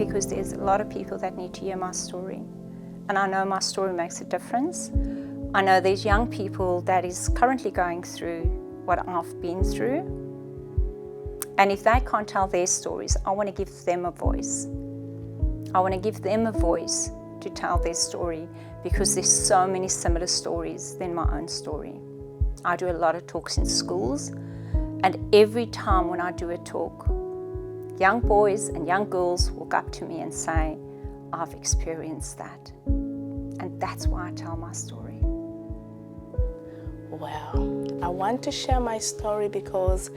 because there's a lot of people that need to hear my story. And I know my story makes a difference. I know there's young people that is currently going through what I've been through. And if they can't tell their stories, I want to give them a voice. I want to give them a voice to tell their story, because there's so many similar stories than my own story. I do a lot of talks in schools, and every time when I do a talk, young boys and young girls walk up to me and say, I've experienced that. And that's why I tell my story. Well, I want to share my story because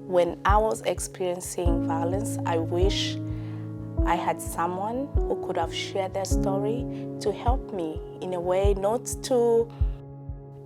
when I was experiencing violence, I wish I had someone who could have shared their story to help me in a way, not to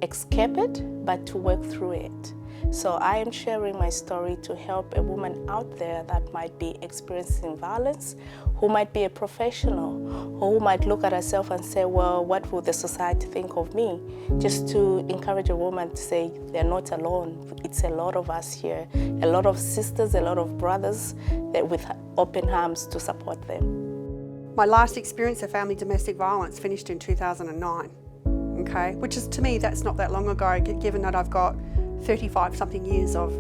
escape it, but to work through it. So I am sharing my story to help a woman out there that might be experiencing violence, who might be a professional, or who might look at herself and say, well, what will the society think of me? Just to encourage a woman to say, they're not alone. It's a lot of us here, a lot of sisters, a lot of brothers that with open arms to support them. My last experience of family domestic violence finished in 2009, okay? Which is, to me, that's not that long ago, given that I've got 35 something years of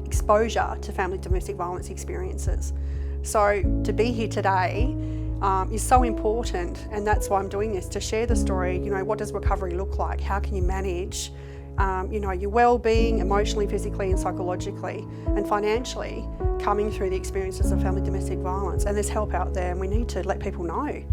exposure to family domestic violence experiences. So to be here today is so important, and that's why I'm doing this, to share the story. You know, what does recovery look like? How can you manage your well-being emotionally, physically and psychologically and financially coming through the experiences of family domestic violence? And there's help out there, and we need to let people know.